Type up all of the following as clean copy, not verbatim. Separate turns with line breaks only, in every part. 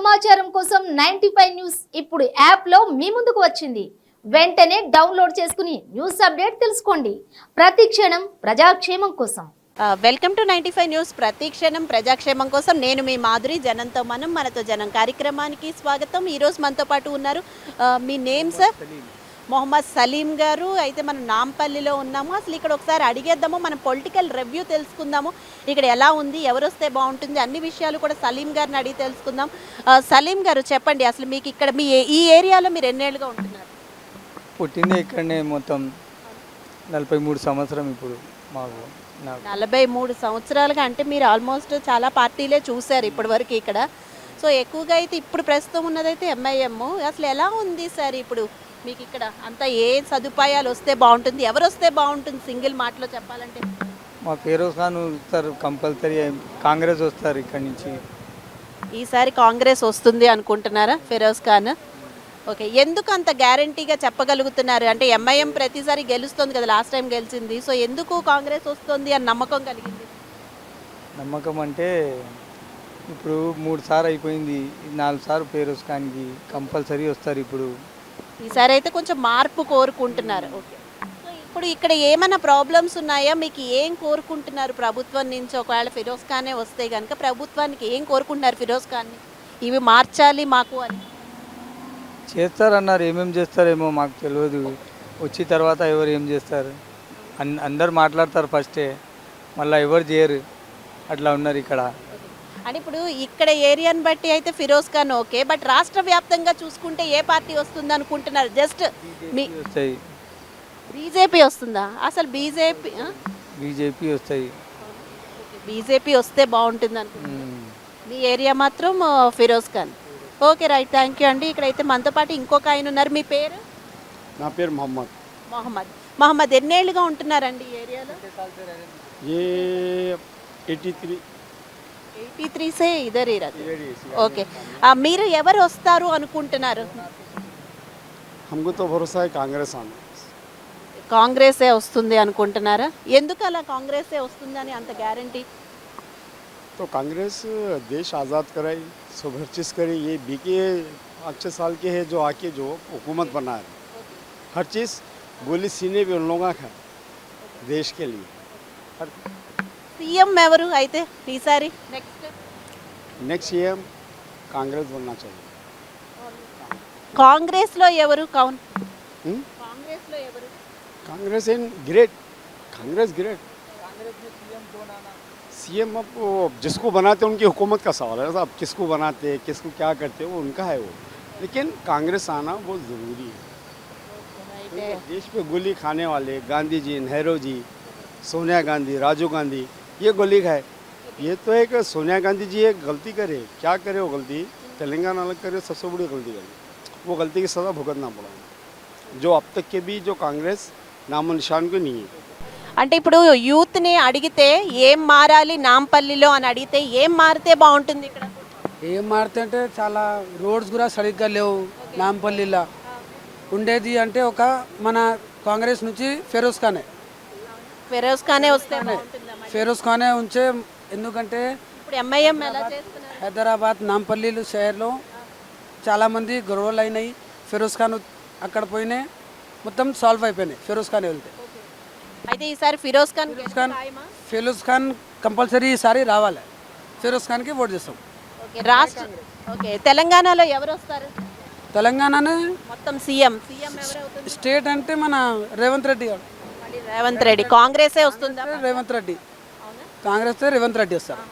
సమాచారం కోసం 95 న్యూస్ ఇప్పుడు యాప్ లో మీ ముందుకు వచ్చింది. వెంటనే డౌన్లోడ్ చేసుకుని న్యూస్ అప్డేట్ తెలుసుకోండి. ప్రతి క్షణం ప్రజాక్షేమం కోసం.
Welcome to 95 news. ప్రతిక్షణం ప్రజాక్షేమం కోసం నేను మీ మాధురి. జనంతో మనతో జనం కార్యక్రమానికి స్వాగతం. ఈరోజు మనతో పాటు ఉన్నారు మీ నేమ్ సార్? మొహమ్మద్ సలీం గారు. అయితే మనం నాంపల్లిలో ఉన్నాము. అసలు ఇక్కడ ఒకసారి అడిగేద్దాము, మనం పొలిటికల్ రివ్యూ తెలుసుకుందాము. ఇక్కడ ఎలా ఉంది, ఎవరు వస్తే బాగుంటుంది, అన్ని విషయాలు కూడా సలీం గారిని అడిగి తెలుసుకుందాం. సలీం గారు చెప్పండి, అసలు మీకు ఇక్కడ మీ ఈ ఏరియాలో మీరు ఎన్నేళ్ళుగా ఉంటున్నారు?
పుట్టింది ఇక్కడనే, మొత్తం 43 సంవత్సరం ఇప్పుడు మాకు.
43 సంవత్సరాలుగా అంటే మీరు ఆల్మోస్ట్ చాలా పార్టీలే చూశారు ఇప్పటి వరకు ఇక్కడ. సో ఎక్కువగా అయితే ఇప్పుడు ప్రస్తుతం ఉన్నదైతే ఎంఐఎం. అసలు ఎలా ఉంది సార్ ఇప్పుడు మీకు ఇక్కడ అంతా? ఏ సదుపాయాలు వస్తే బాగుంటుంది, ఎవరు వస్తే బాగుంటుంది సింగిల్ మాటలో చెప్పాలంటే?
మా ఫిరోజ్ ఖాన్ వస్తారు కంపల్సరీ, కాంగ్రెస్ వస్తారు ఇక్కడ నుంచి.
ఈసారి కాంగ్రెస్ వస్తుంది అనుకుంటున్నారా ఫిరోజ్ ఖాన్? ఓకే, ఎందుకు అంత గ్యారంటీగా చెప్పగలుగుతున్నారు? అంటే ఎంఐఎం ప్రతిసారి గెలుస్తుంది కదా, లాస్ట్ టైం గెలిచింది. సో ఎందుకు కాంగ్రెస్ వస్తుంది అని నమ్మకం కలిగింది?
నమ్మకం అంటే ఇప్పుడు 3 సార్లు అయిపోయింది, 4 సార్లు ఫిరోజ్ ఖాన్కి కంపల్సరీ వస్తారు ఇప్పుడు.
ఈసారి అయితే కొంచెం మార్పు కోరుకుంటున్నారు. ఓకే, సో ఇప్పుడు ఇక్కడ ఏమైనా ప్రాబ్లమ్స్ ఉన్నాయా? మీకు ఏం కోరుకుంటున్నారు ప్రభుత్వం నుంచి? ఒకవేళ ఫిరోజ్ ఖానే వస్తే కనుక ప్రభుత్వానికి ఏం కోరుకుంటున్నారు ఫిరోజ్ ఖాన్ని? ఇవి మార్చాలి మాకు అని
చేస్తారన్నారు. ఏమేమి చేస్తారేమో మాకు తెలియదు. వచ్చిన తర్వాత ఎవరు ఏం చేస్తారు, అందరు మాట్లాడతారు ఫస్టే, మళ్ళీ ఎవరు చేయరు. అట్లా ఉన్నారు ఇక్కడ.
అని ఇప్పుడు ఇక్కడ ఏరియాని బట్టి అయితే ఫిరోజ్ ఖాన్ ఓకే, బట్ రాష్ట్ర వ్యాప్తంగా చూసుకుంటే ఏ పార్టీ వస్తుంది అనుకుంటున్నారు? జస్ట్
వస్తాయి.
బీజేపీ వస్తుందా? అసలు
బీజేపీ వస్తాయి.
బీజేపీ వస్తే బాగుంటుంది అనుకుంటున్నారు. మీ ఏరియా మాత్రం Firoz Khan. Okay, right, thank you అండి. ఇక్కడైతే మనతో పాటు ఇంకొక ఆయన ఉన్నారు. మీ పేరు?
నా పేరు మొహమ్మద్.
మొహమ్మద్ ఎన్నేళ్ళుగా ఉంటున్నారండి ఈ ఏరియాలో?
ये 83
సే ఇదర్ ఓకే, మీరు ఎవరు వస్తారు అనుకుంటున్నారు?
हमको तो भरोसा है कांग्रेस आने.
కాంగ్రెసే వస్తుంది అనుకుంటున్నారా? ఎందుకు అలా కాంగ్రెసే వస్తుందని అంత గ్యారంటీ?
तो कांग्रेस देश आज़ाद कराई, सब हर चीज़ करी. ये बीके अच्छे साल के है जो आके जो हुकूमत बना है, हर चीज़ गोली सीने भी उन लोगों का देश के लिए. हर
సీఎం ఎవరు అయితే ఈసారి?
नेक्स्ट सीएम कांग्रेस बनना चाहिए.
కాంగ్రెస్లో ఎవరు?
हम्म?
కాంగ్రెస్లో ఎవరు?
Congress in great. Congress great. CM अब वो जिसको बनाते उनकी हुकूमत का सवाल है. अब किसको बनाते, किसको क्या करते, वो उनका है वो. लेकिन कांग्रेस आना बहुत ज़रूरी है. देश पे गोली खाने वाले गांधी जी, नेहरू जी, सोनिया गांधी, राजीव गांधी, ये गोली खाए. ये तो है कि सोनिया गांधी जी एक गलती करे, क्या करे वो गलती, तेलंगाना अलग करे, सबसे बड़ी गलती करे. वो गलती की सज़ा भुगतना पड़ा, जो अब तक के भी जो कांग्रेस नामो निशान को नहीं है.
అంటే ఇప్పుడు యూత్ని అడిగితే ఏం మారాలి నాంపల్లిలో అని అడిగితే ఏం మారితే బాగుంటుంది ఇక్కడ?
ఏం మారితే అంటే చాలా రోడ్స్ కూడా సరిగ్గా లేవు నాంపల్లిలో. ఉండేది అంటే ఒక మన కాంగ్రెస్ నుంచి ఫిరోజ్ ఖానే
వస్తే బాగుంటుందా?
ఫిరోజ్ ఖానే ఉంచే. ఎందుకంటే
ఇప్పుడు ఎంఐఎం ఎలా చేస్తున్నారు?
హైదరాబాద్ నాంపల్లి షహర్లో చాలామంది గొడవలు అయినాయి. ఫిరోజ్ ఖాన్ అక్కడ పోయినాయి, మొత్తం సాల్వ్ అయిపోయినాయి ఫిరోజ్ ఖాన్ వెళ్తే.
అయితే ఈసారి ఫిరోజ్ ఖాన్
ఫిరోజ్ ఖాన్ కంపల్సరీ ఈసారి రావాలి. ఫిరోజ్ ఖాన్కి ఓట్ చేస్తాం.
ఓకే, ఓకే, తెలంగాణలో ఎవరు వస్తారు?
తెలంగాణనే
మొత్తం సీఎం ఎవరు అవుతుంది?
స్టేట్ అంటే మన రేవంత్ రెడ్డి గారు.
మళ్ళీ రేవంత్ రెడ్డి. కాంగ్రెసే వస్తుందా?
రేవంత్ రెడ్డి. కాంగ్రెస్ రేవంత్ రెడ్డి వస్తారు.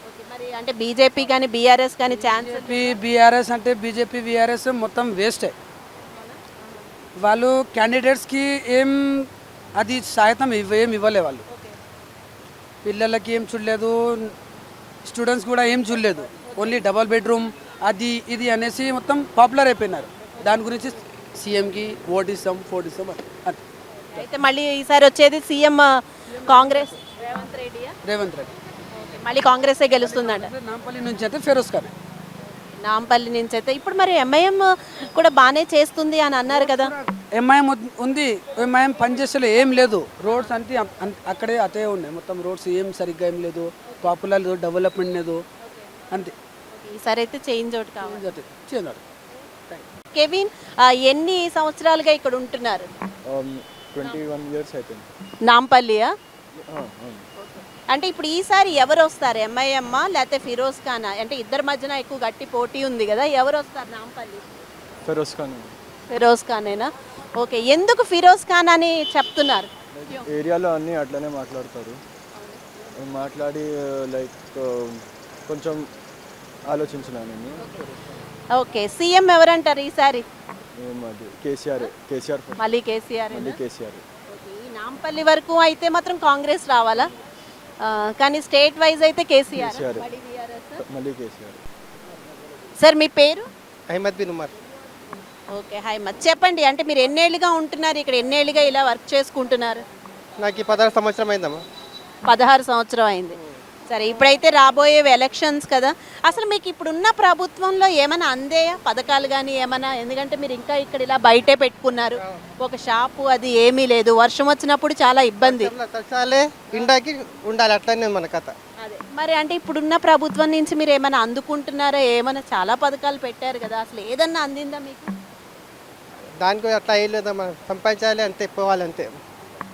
ఓకే, మరి అంటే బీజేపీ కానీ బీఆర్ఎస్ కానీ ఛాన్స్?
బీఆర్ఎస్ అంటే బీజేపీ బీఆర్ఎస్ మొత్తం వేస్టే. వాళ్ళు క్యాండిడేట్స్కి ఏం అది సాయతం ఏం ఇవ్వలే. వాళ్ళు పిల్లలకి ఏం చూడలేదు, స్టూడెంట్స్ కూడా ఏం చూడలేదు. ఓన్లీ డబల్ బెడ్రూమ్ అది ఇది అనేసి మొత్తం పాపులర్ అయిపోయినారు. దాని గురించి సీఎంకి ఓట్ ఇస్తాం, ఫోట్ ఇస్తాం.
అయితే మళ్ళీ ఈసారి వచ్చేది సీఎం కాంగ్రెస్ రేవంత్ రెడ్డి. మళ్ళీ కాంగ్రెసే గెలుస్తుందంట.
నాంపల్లి నుంచి అయితే ఫిరోజ్ ఖాన్.
నాంపల్లి నుంచి అయితే ఇప్పుడు మరి ఎంఐఎం కూడా బాగానే చేస్తుంది అని అన్నారు కదా?
ఎంఐఎం ఉంది, ఎంఐఎం పనిచేసే ఏం లేదు. రోడ్స్ అంటే అక్కడే అతే ఉన్నాయి, మొత్తం రోడ్స్ ఏం సరిగ్గా ఏం లేదు, పాపులర్ డెవలప్మెంట్ లేదు అంతే.
ఈసారి అయితే చేంజ్ ఒకటి కావాలి.
చేంజ్
కెవిన్ ఎన్ని సంవత్సరాలుగా ఇక్కడ ఉంటున్నారు?
21 years అవుతుంది.
నాంపల్లియా?
అవును.
అంటే ఇప్పుడు ఈసారి ఎవరు వస్తారు, ఎంఐఎం లేకపోతే ఫిరోజ్ ఖానా? అంటే ఇద్దరి మధ్యన ఎక్కువ గట్టి పోటీ ఉంది కదా, ఎవరు వస్తారు నాంపల్లి?
ఫెరోజ్ ఖాన్
ఫిరోజ్ ఖానేనా? ఓకే, ఎందుకు ఫిరోజ్ ఖాన్ అని చెప్తున్నారు?
ఏరియాలో అన్నీ అట్లనే మాట్లాడతారు. మాట్లాడి లైక్ కొంచెం ఆలోచించిన నేను.
ఓకే, సీఎం ఎవరంటారు ఈసారి?
అది కేసీఆర్
మళ్ళీ కేసీఆర్.
మళ్ళీ కేసీఆర్.
ఈ నాంపల్లి వరకు అయితే మాత్రం కాంగ్రెస్ రావాలా? కానీ స్టేట్ వైజ్ అయితే కేసీఆర్.
కేసీఆర్. మళ్ళీ కేసీఆర్.
సార్ మీ పేరు?
అహ్మద్ బిన్ ఉమర్.
ఓకే, హైమద్ చెప్పండి, అంటే మీరు ఎన్నేళ్ళుగా ఉంటున్నారు ఇక్కడ, ఎన్నేళ్ళుగా ఇలా వర్క్ చేసుకుంటున్నారు?
నాకు ఈ 16 సంవత్సరం అయిందమ్మా.
16 సంవత్సరం అయింది. సరే, ఇప్పుడైతే రాబోయేవి ఎలక్షన్స్ కదా, అసలు మీకు ఇప్పుడున్న ప్రభుత్వంలో ఏమైనా అందేయా పథకాలు కానీ ఏమైనా? ఎందుకంటే మీరు ఇంకా ఇక్కడ ఇలా బయటే పెట్టుకున్నారు, ఒక షాపు అది ఏమీ లేదు, వర్షం వచ్చినప్పుడు చాలా ఇబ్బంది.
తచ్చాలే ఇండాకి ఉండాలి, అట్లనే మన కథ.
అదే మరి, అంటే ఇప్పుడున్న ప్రభుత్వం నుంచి మీరు ఏమైనా అందుకుంటున్నారా? ఏమైనా చాలా పథకాలు పెట్టారు కదా, అసలు ఏదన్నా అందిందా మీకు?
దానికి అట్లా ఏం లేదమ్మా, సంపాదించాలి అంతే, పోవాలి అంతే.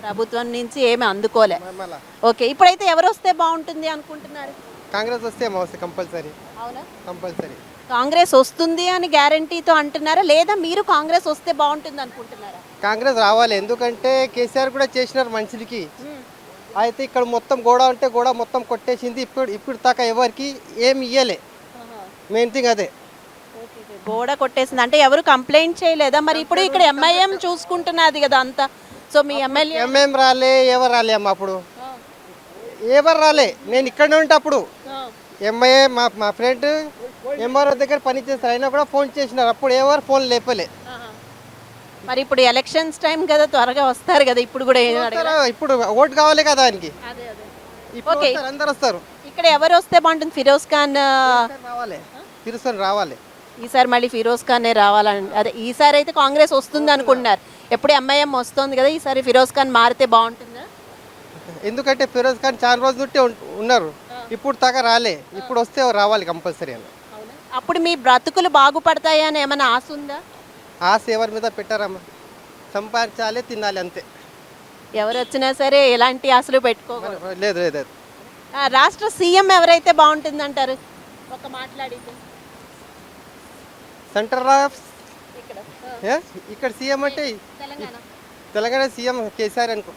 ప్రభుత్వం నుంచి ఏమి అందుకోలే.
మళ్ళా
ఓకే, ఇప్పుడైతే ఎవరు వస్తే బాగుంటుంది అనుకుంటున్నారు?
కాంగ్రెస్ వస్తే మా వస్తే కంపల్సరీ.
అవునా?
కంపల్సరీ
కాంగ్రెస్ వస్తుంది అని గ్యారంటీతో అంటున్నారా, లేదా మీరు కాంగ్రెస్ వస్తే బాగుంటుంది అనుకుంటున్నారా?
కాంగ్రెస్ రావాలి, ఎందుకంటే కేసీఆర్ కూడా చేసినారు మనుషులకి. అయితే ఇక్కడ మొత్తం గోడ అంటే గోడ మొత్తం కొట్టేసింది. ఇప్పుడు దాకా ఎవరికి ఏమి ఇయ్యలే. మెయిన్ థింగ్ అదే.
గోడ కొట్టేసింది అంటే ఎవరు కంప్లైంట్ చేయలేదా? మరి ఇప్పుడు ఇక్కడ ఎంఐఎం చూసుకుంటున్నది కదా అంతా, సో మీ ఎమ్మెల్యే
ఎంఎం రాలే, ఎవరు రాలే అమ్మ అప్పుడు, ఎవరు రాలే. నేను ఇక్కడనే ఉంటే అప్పుడు ఎంఐఏ మా ఫ్రెండ్ ఎంఆర్ఓ దగ్గర పని చేస్తారు, అయినా కూడా ఫోన్ చేసినారు, అప్పుడు ఎవరు ఫోన్ లేపలే.
మరి ఇప్పుడు ఎలక్షన్స్ టైం కదా, త్వరగా వస్తారు కదా, ఇప్పుడు కూడా ఏం అడగరా?
ఇప్పుడు ఓటు కావాలి కదా ఆయనకి. ఇప్పుడు
ఓకే.
వస్తారు, అందరు వస్తారు.
ఇక్కడ ఎవరు వస్తే బాగుంటుంది? ఫిరోజ్ ఖాన్
రావాలి, తిరుసని రావాలి.
ఈసారి మళ్ళీ ఫిరోజ్ ఖానే రావాలని, అదే ఈసారి అయితే కాంగ్రెస్ వస్తుంది అనుకుంటున్నారు, ఎప్పుడు ఎంఐఎం వస్తుంది కదా, ఈసారి ఫిరోజ్ ఖాన్ మారితే బాగుంటుందా?
ఎందుకంటే ఫిరోజ్ ఖాన్ చాలా రోజుల నుండి ఉన్నారు, ఇప్పుడు దాకా రాలే, ఇప్పుడు వస్తే రావాలి కంపల్సరీ అని.
అప్పుడు మీ బ్రతుకులు బాగుపడతాయి అని ఏమైనా ఆశ ఉందా?
ఆశ ఎవరి మీద పెట్టారమ్మా, సంపాదించాలి, తినాలి అంతే.
ఎవరు వచ్చినా సరే ఎలాంటి ఆశలు పెట్టుకోకూడదు.
లేదు లేదు లేదు.
రాష్ట్ర సీఎం ఎవరైతే బాగుంటుంది అంటారు? ఒక మాట్లాడితే
సెంటర్ ఆఫ్
ఇక్కడ
ఇక్కడ సీఎం అంటే
తెలంగాణ
తెలంగాణ సీఎం కేసీఆర్ అనుకో.